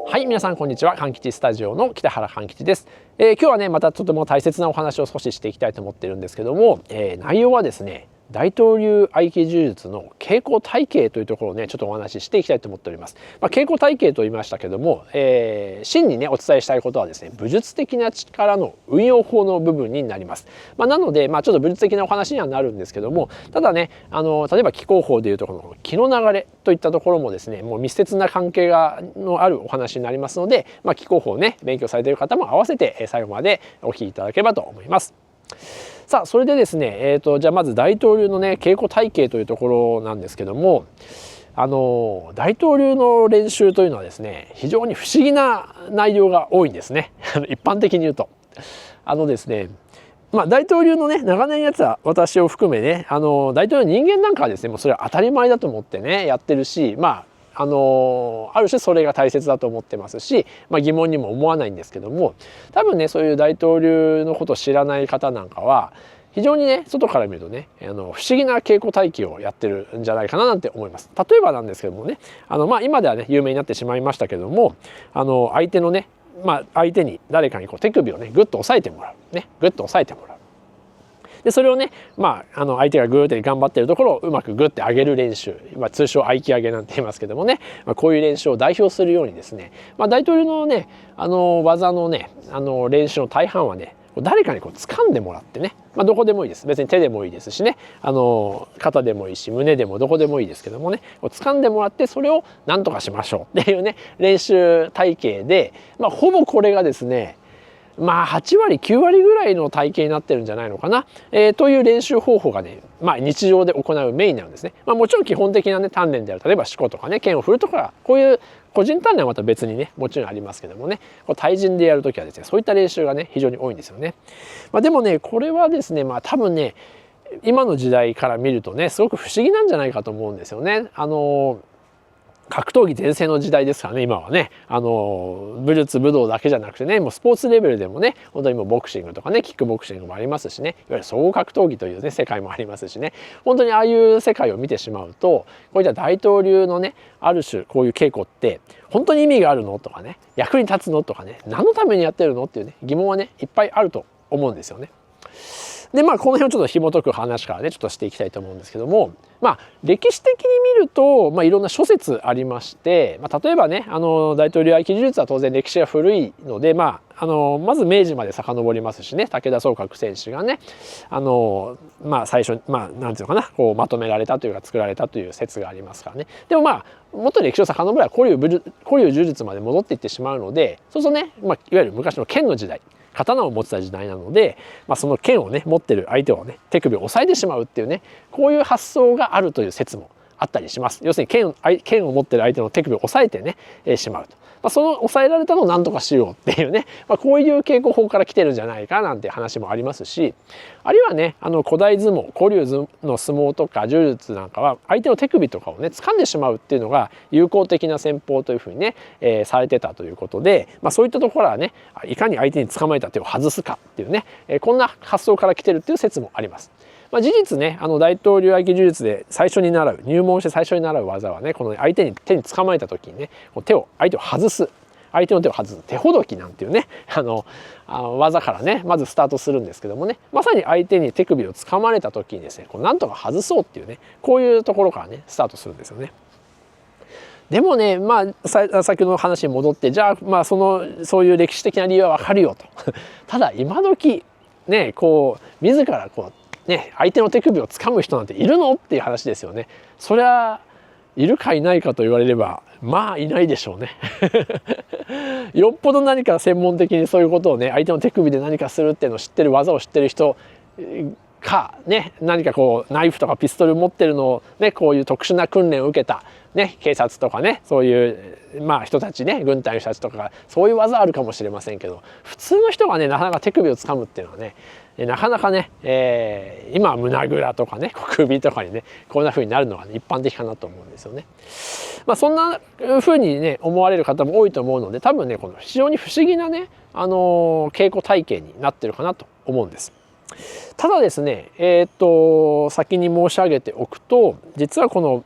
はい、皆さんこんにちは。かんきちスタジオの北原かんきちです。今日はねまたとても大切なお話を少ししていきたいと思ってるんですけども、内容はですね大東流合気柔術の稽古体系というところをねちょっとお話ししていきたいと思っております。稽古体系と言いましたけども、真にねお伝えしたいことはですね武術的な力の運用法の部分になります。なのでちょっと武術的なお話にはなるんですけども、ただね例えば気功法でいうとこの気の流れといったところもですねもう密接な関係のあるお話になりますので、気功法をね勉強されている方も合わせて最後までお聞きいただければと思います。さあそれでですね、じゃあまず大東流のね稽古体系というところなんですけども、大東流の練習というのはですね非常に不思議な内容が多いんですね一般的に言うと。ですね大東流のね長年やつは私を含めね大東流人間なんかはですねもうそれは当たり前だと思ってねやってるし、ある種それが大切だと思ってますし、疑問にも思わないんですけども、多分ねそういう大東流のことを知らない方なんかは非常にね外から見るとね不思議な稽古体系をやってるんじゃないかななんて思います。例えばなんですけどもね今ではね有名になってしまいましたけども相手のね相手に誰かにこう手首をねグッと押さえてもらうねグッと押さえてもらう。でそれをね相手がグーって頑張ってるところをうまくグッて上げる練習、通称合気上げなんて言いますけどもね、こういう練習を代表するようにですね、大東流のね技のね練習の大半はね誰かにこう掴んでもらってね、どこでもいいです。別に手でもいいですしね肩でもいいし胸でもどこでもいいですけどもね掴んでもらってそれを何とかしましょうっていうね練習体系で、ほぼこれがですね8割9割ぐらいの体型になってるんじゃないのかな、という練習方法がね、日常で行うメインなんですね。もちろん基本的なね鍛錬である例えば四股とかね剣を振るとかこういう個人鍛錬はまた別にねもちろんありますけどもね対人でやる時はですねそういった練習がね非常に多いんですよね。でもねこれはですね多分ね今の時代から見るとねすごく不思議なんじゃないかと思うんですよね。格闘技全盛の時代ですからね今はね武術武道だけじゃなくてねもうスポーツレベルでもね本当にもうボクシングとかねキックボクシングもありますしねいわゆる総合格闘技というね世界もありますしね本当にああいう世界を見てしまうとこういった大東流のねある種こういう稽古って本当に意味があるのとかね役に立つのとかね何のためにやってるのっていうね疑問はねいっぱいあると思うんですよね。でこの辺をちょっと紐解く話からねちょっとしていきたいと思うんですけども歴史的に見るといろんな諸説ありまして、例えばね大東流合気柔術は当然歴史が古いのでまず明治まで遡りますしね武田宗覚選手がね最初なんていうのかなこうまとめられたというか作られたという説がありますからね。でももっと歴史を遡れば古流柔術まで戻っていってしまうのでそうするとねいわゆる昔の剣の時代刀を持ってた時代なので、その剣をね持ってる相手をね手首を押さえてしまうっていうねこういう発想があるという説もあったりします。要するに剣を持ってる相手の手首を押さえてねしまうと。その抑えられたのを何とかしようっていうね、こういう稽古法から来てるんじゃないかなんて話もありますし、あるいはね古代相撲古流の相撲とか柔術なんかは相手の手首とかをね掴んでしまうっていうのが有効的な戦法というふうにね、されてたということで、そういったところはねいかに相手に掴まれた手を外すかっていうね、こんな発想から来てるっていう説もあります。事実ね大東流合気柔術で入門して最初に習う技はねこの手に掴まれた時にね相手を外す相手の手を外す手ほどきなんていうね技からねまずスタートするんですけどもねまさに相手に手首を掴まれた時にですねなんとか外そうっていうねこういうところからねスタートするんですよね。でもね先ほどの話に戻ってじゃあそういう歴史的な理由はわかるよとただ今時ね自ら相手の手首を掴む人なんているのっていう話ですよね。そりゃいるかいないかと言われればいないでしょうねよっぽど何か専門的にそういうことをね相手の手首で何かするっていうのを知ってる技を知ってる人かね何かナイフとかピストル持ってるのをねこういう特殊な訓練を受けたね警察とかねそういう人たちね軍隊の人たちとかがそういう技あるかもしれませんけど普通の人がねなかなか手首を掴むっていうのはねなかなかね、今は胸ぐらとかね首とかにねこんな風になるのが、ね、一般的かなと思うんですよね。そんな風にね思われる方も多いと思うので多分ねこの非常に不思議なね稽古体系になってるかなと思うんです。ただですね先に申し上げておくと実はこの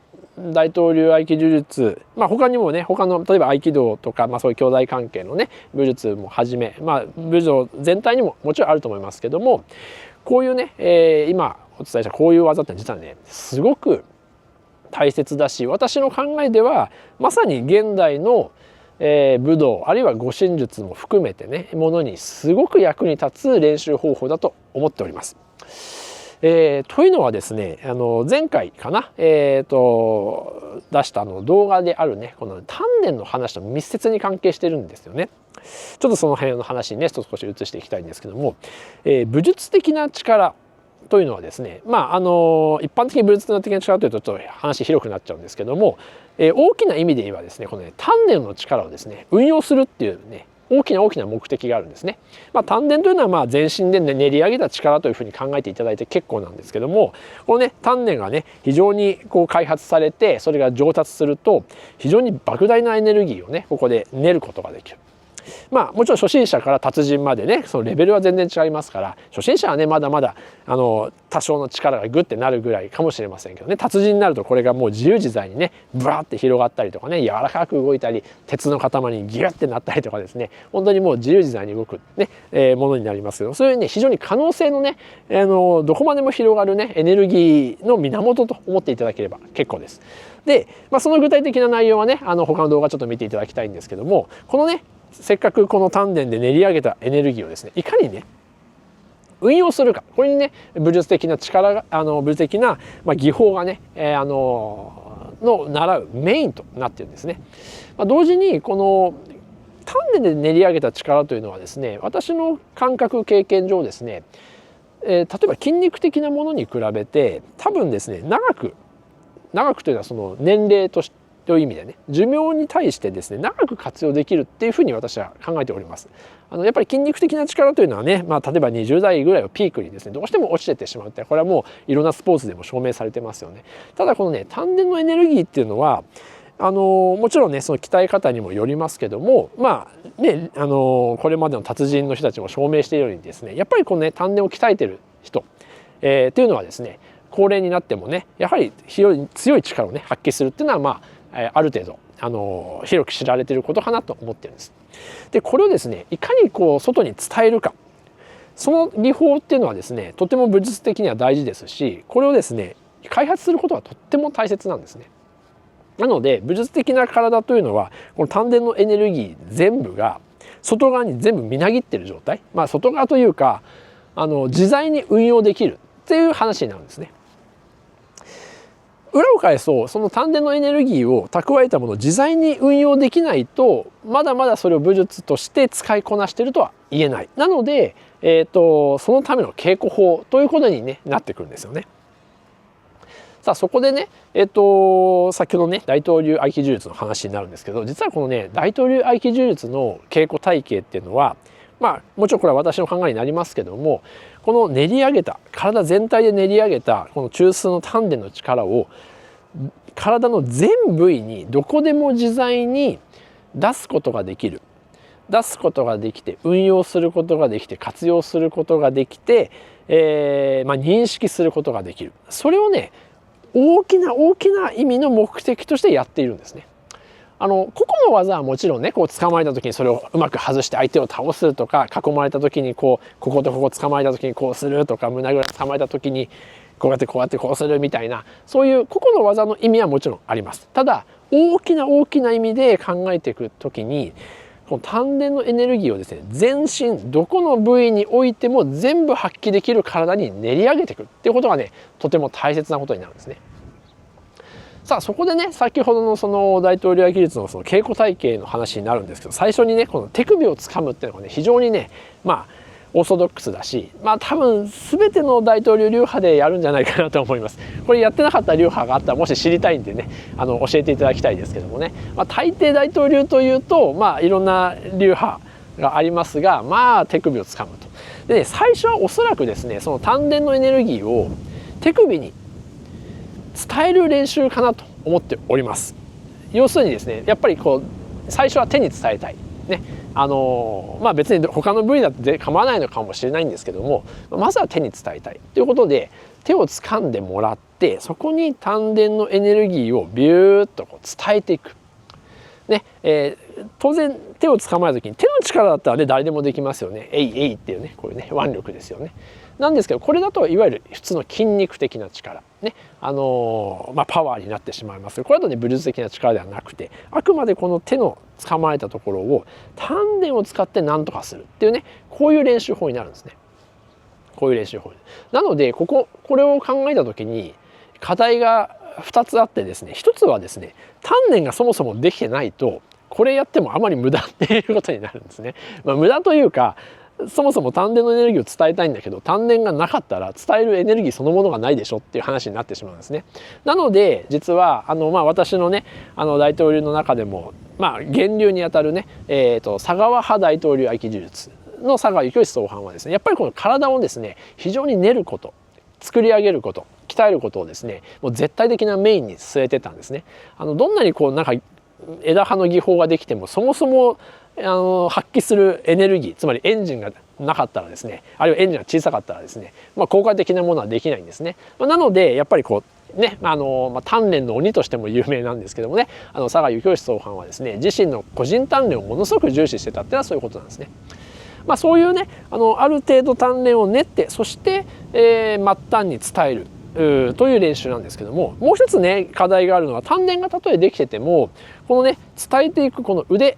大東流合気柔術、他にもね他の例えば合気道とか、そういう兄弟関係のね武術もはじめ、武道全体にももちろんあると思いますけども、こういうね、今お伝えしたこういう技って実はねすごく大切だし、私の考えではまさに現代の武道あるいは護身術も含めてねものにすごく役に立つ練習方法だと思っております。というのはですね前回かな、出した動画であるねこの丹田の話と密接に関係してるんですよね。ちょっとその辺の話にね少し移していきたいんですけども、武術的な力というのはですね一般的に武術的な力というとちょっと話広くなっちゃうんですけども、大きな意味で言えばですねこの、丹田の力をですね運用するっていうね大きな目的があるんですね。丹田というのは全身で、練り上げた力というふうに考えていただいて結構なんですけども、このね丹田がね非常に開発されてそれが上達すると非常に莫大なエネルギーをねここで練ることができる。もちろん初心者から達人までねそのレベルは全然違いますから、初心者はねまだまだ多少の力がグッてなるぐらいかもしれませんけどね、達人になるとこれがもう自由自在にねブワーって広がったりとかね柔らかく動いたり鉄の塊にギュッてなったりとかですね、本当にもう自由自在に動くね、ものになりますけど、そういうね非常に可能性のねどこまでも広がるねエネルギーの源と思っていただければ結構です。で、その具体的な内容はね他の動画ちょっと見ていただきたいんですけども、このねせっかくこの丹田で練り上げたエネルギーをですねいかにね運用するか、これにね武術的な力が武術的な技法がね、の習うメインとなっているんですね。同時にこの丹田で練り上げた力というのはですね、私の感覚経験上ですね、例えば筋肉的なものに比べて多分ですね長くというのはその年齢という意味でね寿命に対してですね長く活用できるっていうふうに私は考えております。やっぱり筋肉的な力というのはね、例えば20代ぐらいをピークにですねどうしても落ちてってしまうって、これはもういろんなスポーツでも証明されてますよね。ただこのね丹田のエネルギーっていうのはもちろんねその鍛え方にもよりますけども、これまでの達人の人たちも証明しているようにですね、やっぱりこのね丹田を鍛えてる人、っていうのはですね高齢になってもねやはり非常に強い力をね発揮するっていうのはある程度広く知られていることかなと思ってるんです。でこれをですねいかに外に伝えるか、その技法っていうのはですねとても武術的には大事ですし、これをですね開発することはとっても大切なんですね。なので武術的な体というのはこの丹田のエネルギー全部が外側に全部みなぎってる状態、外側というか自在に運用できるっていう話になるんですね。裏を返すとその丹田のエネルギーを蓄えたものを自在に運用できないとまだまだそれを武術として使いこなしているとは言えない。なので、そのための稽古法ということに、なってくるんですよね。さあそこでね、先ほどね大東流合気柔術の話になるんですけど、実はこのね大東流合気柔術の稽古体系っていうのはもちろんこれは私の考えになりますけども、この練り上げた体全体で練り上げたこの中枢の丹田の力を体の全部位にどこでも自在に出すことができる、出すことができて運用することができて活用することができて、認識することができる、それをね大きな意味の目的としてやっているんですね。個々の技はもちろんね捕まえた時にそれをうまく外して相手を倒すとか、囲まれた時にこことここ捕まえた時にこうするとか、胸ぐら捕まえた時にこうやってこうするみたいな、そういう個々の技の意味はもちろんあります。ただ大きな意味で考えていく時にこの丹田のエネルギーをですね全身どこの部位においても全部発揮できる体に練り上げていくっていうことがねとても大切なことになるんですね。さあそこでね先ほどのその大東流合気術のその稽古体系の話になるんですけど、最初にねこの手首をつかむっていうのがね非常にねオーソドックスだし、多分全ての大東流流派でやるんじゃないかなと思います。これやってなかった流派があったらもし知りたいんでね教えていただきたいですけどもね、大抵大東流というといろんな流派がありますが、手首をつかむと。でね最初はおそらくですねその丹田のエネルギーを手首に伝える練習かなと思っております。要するにですねやっぱり最初は手に伝えたい。ね、別に他の部位だって構わないのかもしれないんですけども、まずは手に伝えたいということで手を掴んでもらって、そこに丹田のエネルギーをビューッと伝えていく。ね当然手を捕まえる時に手の力だったらね誰でもできますよね。えいえいっていうねこういうね腕力ですよね。なんですけどこれだといわゆる普通の筋肉的な力ねパワーになってしまいます。これだとね武術的な力ではなくて、あくまでこの手の捕まえたところを丹田を使って何とかするっていうね、こういう練習法になるんですね。こういう練習法なのでこれを考えた時に課題が2つあってですね、1つはですね丹田がそもそもできてないとこれやってもあまり無駄っていうことになるんですね。無駄というか、そもそも丹田のエネルギーを伝えたいんだけど丹田がなかったら伝えるエネルギーそのものがないでしょっていう話になってしまうんですね。なので実は私のね大統領の中でも源流にあたるね、佐川派大統領合気柔術の佐川幸義総判はですね、やっぱりこの体をですね非常に練ること、作り上げること、鍛えることをですねもう絶対的なメインに据えてたんですね。どんなに枝葉の技法ができてもそもそも発揮するエネルギー、つまりエンジンがなかったらですね、あるいはエンジンが小さかったらですね、効果的なものはできないんですね。なのでやっぱり丹田の鬼としても有名なんですけどもね、佐川幸義総判はですね自身の個人丹田をものすごく重視してたっていうのはそういうことなんですね。そういうねある程度丹田を練って、そして、末端に伝えるという練習なんですけども、もう一つね課題があるのは、丹田がたとえできててもこのね伝えていくこの腕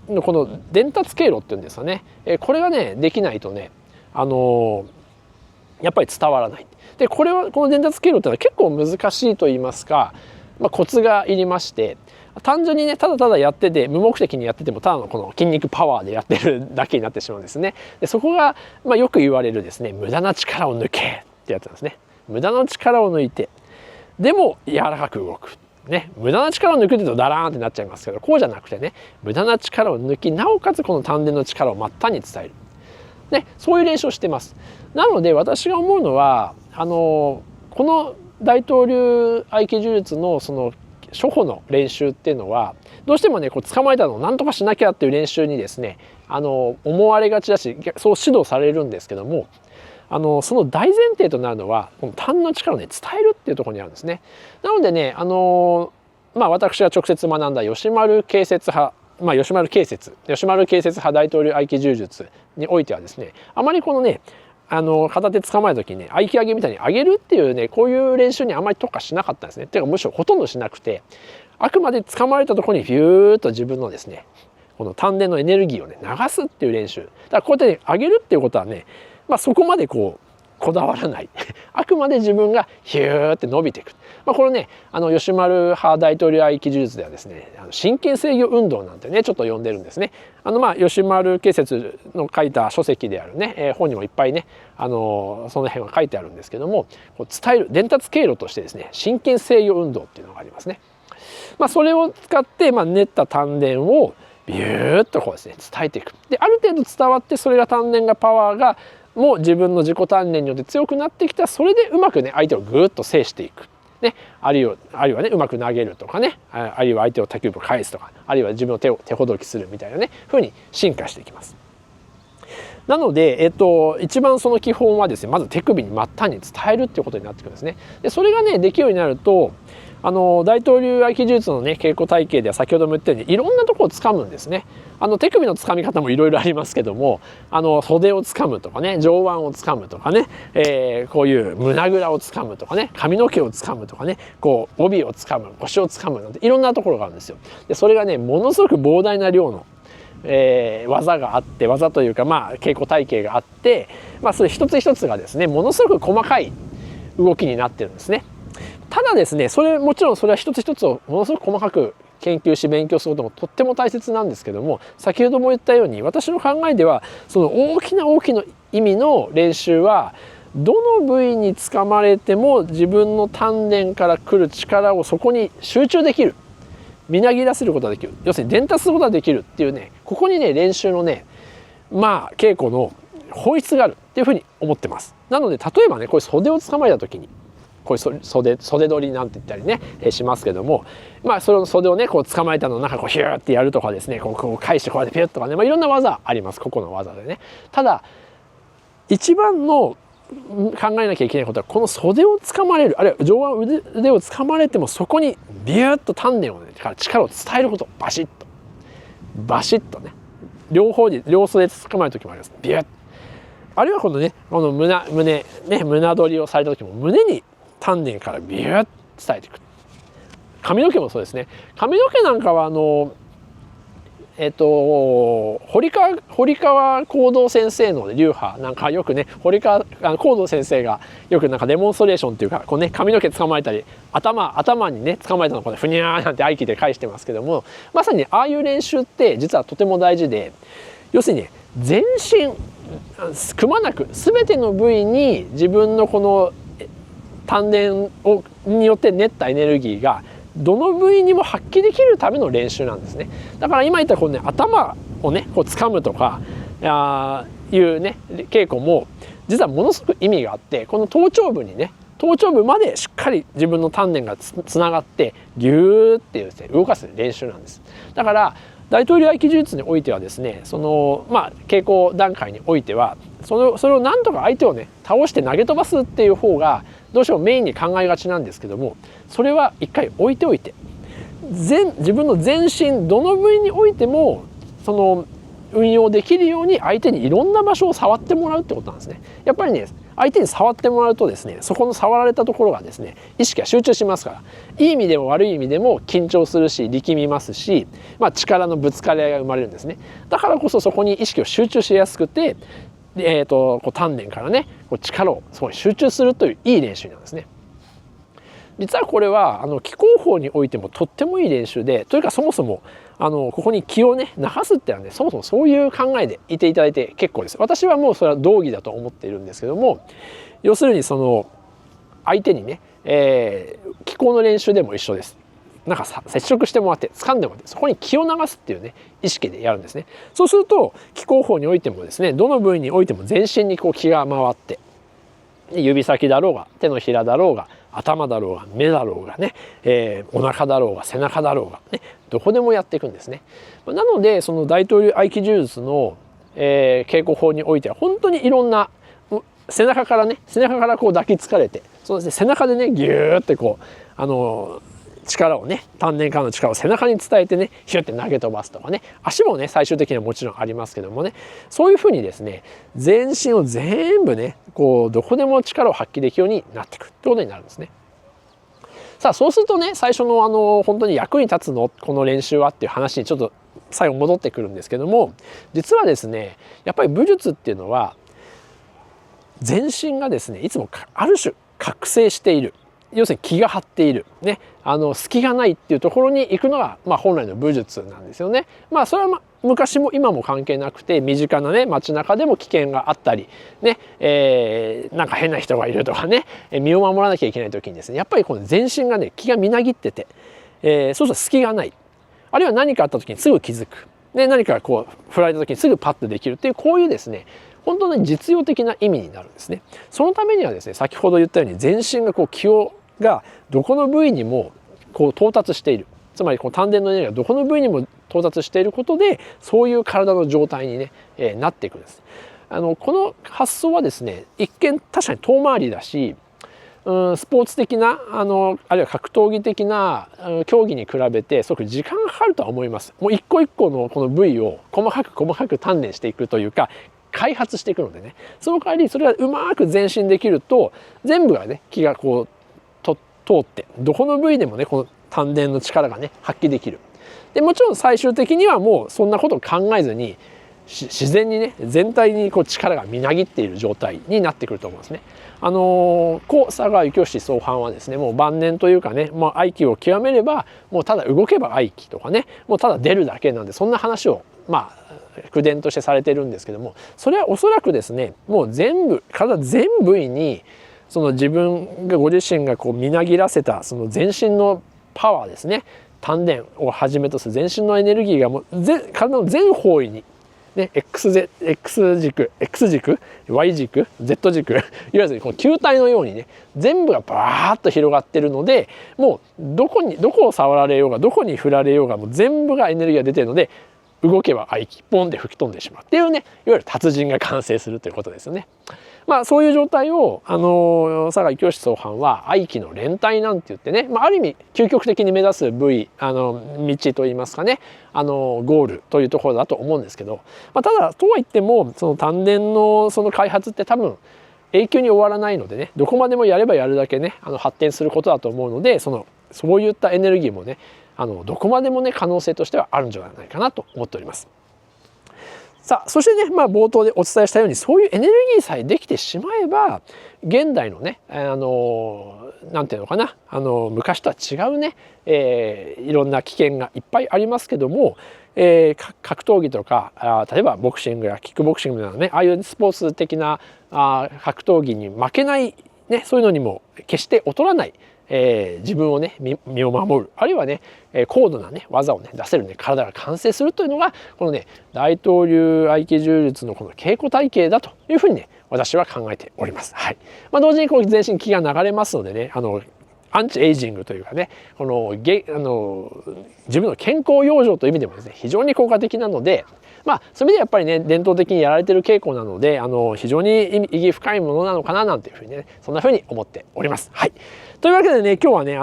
のこの伝達経路っていうんですかね、これがねできないとねやっぱり伝わらない。でこの伝達経路っていうのは結構難しいと言いますか、コツがいりまして、単純にねただただやってて無目的にやっててもただのこの筋肉パワーでやってるだけになってしまうんですね。でそこが、よく言われるですね無駄な力を抜けってやつなんですね。無駄な力を抜いてでも柔らかく動く。無駄な力を抜くっていうとダラーンってなっちゃいますけど、こうじゃなくてね無駄な力を抜き、なおかつこの丹田の力を末端に伝える、そういう練習をしてます。なので私が思うのはこの大東流合気柔術のその初歩の練習っていうのはどうしてもね捕まえたのを何とかしなきゃっていう練習にですね思われがちだし、そう指導されるんですけども、その大前提となるのはこの丹田の力をね伝えるっていうところにあるんですね。なのでね私が直接学んだ吉丸慶説派、吉丸慶説派大東流合気柔術においてはですね、あまりこのね片手捕まえた時にね合気上げみたいに上げるっていうねこういう練習にあまり特化しなかったんですね。っていうかむしろほとんどしなくて、あくまで捕まえたところにビューッと自分のですねこの丹田のエネルギーをね流すっていう練習だからこうやってね上げるっていうことはねそこまでこだわらないあくまで自分がヒューって伸びていく。これね吉丸派大統領合気柔術ではですね真剣制御運動なんてねちょっと呼んでるんですね。吉丸慶説の書いた書籍であるね、本にもいっぱいねその辺は書いてあるんですけども、伝える伝達経路としてですね真剣制御運動っていうのがありますね。それを使って、練った丹田をビューッとですね伝えていく。である程度伝わって、それが丹田がパワーがもう自分の自己鍛錬によって強くなってきたら、それでうまくね相手をぐーっと制していく、あるいはねうまく投げるとかね、あるいは相手を他球部返すとか、あるいは自分の手を手ほどきするみたいなね風に進化していきます。なので、一番その基本はですねまず手首に末端に伝えるっていうことになってくるんですね。でそれがねできるようになると大東流合気柔術のね稽古体系では先ほども言ったようにいろんなところを掴むんですね。手首の掴み方もいろいろありますけども、袖を掴むとかね、上腕を掴むとかね、こういう胸ぐらを掴むとかね、髪の毛を掴むとかね、帯を掴む、腰を掴むなんていろんなところがあるんですよ。でそれがねものすごく膨大な量の技があって、技というか稽古体系があって、それ一つ一つがですねものすごく細かい動きになってるんですね。ただですねもちろんそれは一つ一つをものすごく細かく研究し勉強することもとっても大切なんですけども、先ほども言ったように私の考えではその大きな意味の練習はどの部位につかまれても自分の丹田から来る力をそこに集中できる、みなぎらせることができる、要するに伝達することができるっていうね、ここにね練習のね稽古の本質があるっていうふうに思ってます。なので例えばねこれ袖をつかまえた時にこういう袖取りなんて言ったりね、しますけども、その袖をねこう捕まえたのをなんかこうヒューってやるとかですね、こう返してこうやってピュッとかね、いろんな技あります、個々の技でね。ただ一番の考えなきゃいけないことは、この袖をつかまれる、あるいは上腕をつかまれてもそこにビューッと丹田をねから力を伝えること、バシッとね、両袖でつかまれる時もあります。ビュッ、あるいはこのねこの胸取りをされた時も胸に丹田からビューッと伝えていく。髪の毛もそうですね。髪の毛なんかは堀川光道先生の流派なんかよくね、光道先生がよくなんかデモンストレーションっていうか、こうね髪の毛捕まえたり頭にね捕まえたのをこうふにゃーなんて合気で返してますけども、まさにああいう練習って実はとても大事で、要するに全身くまなく全ての部位に自分のこの丹田によって練ったエネルギーがどの部位にも発揮できるための練習なんですね。だから今言ったこのね頭をねこう掴むとかいうね稽古も実はものすごく意味があって、この頭頂部までしっかり自分の丹田がつながってギューっていうですね動かす練習なんです。だから大統領合気柔術においてはですね、その稽古段階においてはそれをなんとか相手をね倒して投げ飛ばすっていう方がどうしてもメインに考えがちなんですけども、それは一回置いておいて、自分の全身どの部位においてもその運用できるように相手にいろんな場所を触ってもらうってことなんですね。やっぱりね相手に触ってもらうとですね、そこの触られたところがですね意識が集中しますから、いい意味でも悪い意味でも緊張するし力みますし、力のぶつかり合いが生まれるんですね。だからこそそこに意識を集中しやすくて、こう丹田からねこう力をそこに集中するといういい練習なんですね。実はこれは気功法においてもとってもいい練習で、というかそもそもここに気をね流すってのはね、そもそもそういう考えでいていただいて結構です。私はもうそれは道義だと思っているんですけども、要するにその相手にね、気功の練習でも一緒です。なんか接触してもらって掴んでもらってそこに気を流すっていうね意識でやるんですね。そうすると気功法においてもですね、どの部位においても全身にこう気が回って、指先だろうが手のひらだろうが頭だろうが目だろうがね、お腹だろうが背中だろうがね、どこでもやっていくんですね。なのでその大統領合気柔術の、稽古法においては本当にいろんな背中からこう抱きつかれて、そうですね、背中でねギューってこう力をね丹田からの力を背中に伝えてねヒュッて投げ飛ばすとかね、足もね最終的にはもちろんありますけどもね、そういうふうにですね全身を全部ねこうどこでも力を発揮できるようになっていくってことになるんですね。さあそうするとね、最初の本当に役に立つのこの練習はっていう話にちょっと最後戻ってくるんですけども、実はですねやっぱり武術っていうのは全身がですねいつもある種覚醒している、要するに気が張っているね、隙がないっていうところに行くのが、本来の武術なんですよね。それは昔も今も関係なくて、身近なね街中でも危険があったりね、なんか変な人がいるとかね、身を守らなきゃいけない時にですね、やっぱりこの全身がね気がみなぎってて、そうすると隙がない、あるいは何かあった時にすぐ気づく、で何かこう振られた時にすぐパッとできるっていう、こういうですね本当に実用的な意味になるんですね。そのためにはですね、先ほど言ったように全身がこう気がどこの部位にもこう到達している、つまりこう丹田のエネルギーがどこの部位にも到達していることで、そういう体の状態にね、なっていくんです。この発想はですね一見確かに遠回りだし、スポーツ的なあるいは格闘技的な競技に比べてすごく時間がかかるとは思います。もう一個一個のこの部位を細かく鍛錬していくというか開発していくのでね、その代わりそれがうまく前進できると全部がね気がこう通ってどこの部位でもねこの丹田の力がね発揮できる。でもちろん最終的にはもうそんなことを考えずに自然にね全体にこう力がみなぎっている状態になってくると思うんですね。故佐川幸義総判はですねもう晩年というかね、合気を極めればもうただ動けば合気とかね、もうただ出るだけなんで、そんな話を口伝としてされてるんですけども、それはおそらくですねもう体全部にその自分がご自身がこうみなぎらせたその全身のパワーですね、丹田をはじめとする全身のエネルギーがもう体の全方位にね、X 軸 Y 軸 Z 軸いわゆるこの球体のようにね全部がバーッと広がってるので、もうどこを触られようがどこに振られようがもう全部がエネルギーが出てるので、動けば合気ポンで吹き飛んでしまうっていうね、いわゆる達人が完成するということですよね。そういう状態を酒井清総藩は合気の連隊なんて言ってね、ある意味究極的に目指す部位道といいますかね、ゴールというところだと思うんですけど、ただとは言ってもその丹田のその開発って多分永久に終わらないのでね、どこまでもやればやるだけね発展することだと思うので、そういったエネルギーもねどこまでもね可能性としてはあるんじゃないかなと思っております。さあそしてね、冒頭でお伝えしたようにそういうエネルギーさえできてしまえば現代のねなんていうのかな昔とは違うね、いろんな危険がいっぱいありますけども、格闘技とか例えばボクシングやキックボクシングのようなねああいうスポーツ的な格闘技に負けない、ね、そういうのにも決して劣らない、自分をね身を守る、あるいはね高度なね技をね出せるね体が完成するというのがこのね大東流合気柔術のこの稽古体系だというふうにね私は考えております。はい。同時にこう全身気が流れますのでねアンチエイジングというかね自分の健康養生という意味でもですね非常に効果的なので、そういう意味でやっぱりね伝統的にやられている稽古なので非常に意義深いものなのかななんていうふうにねそんなふうに思っております。はい。というわけでね今日はね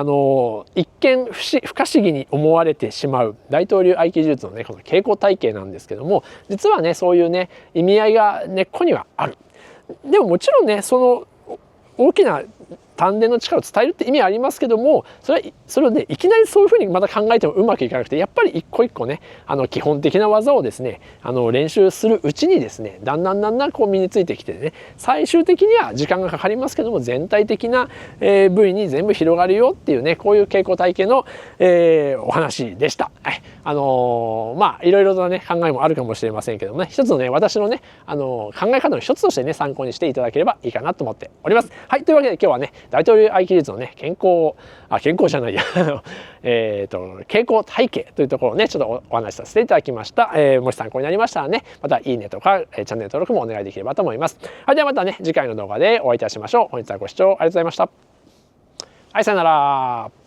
一見不可思議に思われてしまう大東流合気柔術のねこの稽古体系なんですけども、実はねそういうね意味合いが根っこにはある。でももちろんねその大きな丹田の力を伝えるって意味はありますけども、それをねいきなりそういうふうにまた考えてもうまくいかなくて、やっぱり一個一個ね基本的な技をですね練習するうちにですねだんだんこう身についてきてね、最終的には時間がかかりますけども全体的な部位に全部広がるよっていうねこういう稽古体系のお話でした。はい、いろいろなね考えもあるかもしれませんけどもね、一つのね私のね考え方の一つとしてね参考にしていただければいいかなと思っております。はい、というわけで今日はね大東流合気術のね健康じゃないや稽古体系というところをねちょっとお話しさせていただきました。もし参考になりましたらねまたいいねとかチャンネル登録もお願いできればと思います。はい、ではまたね次回の動画でお会いいたしましょう。本日はご視聴ありがとうございました。はい、さよなら。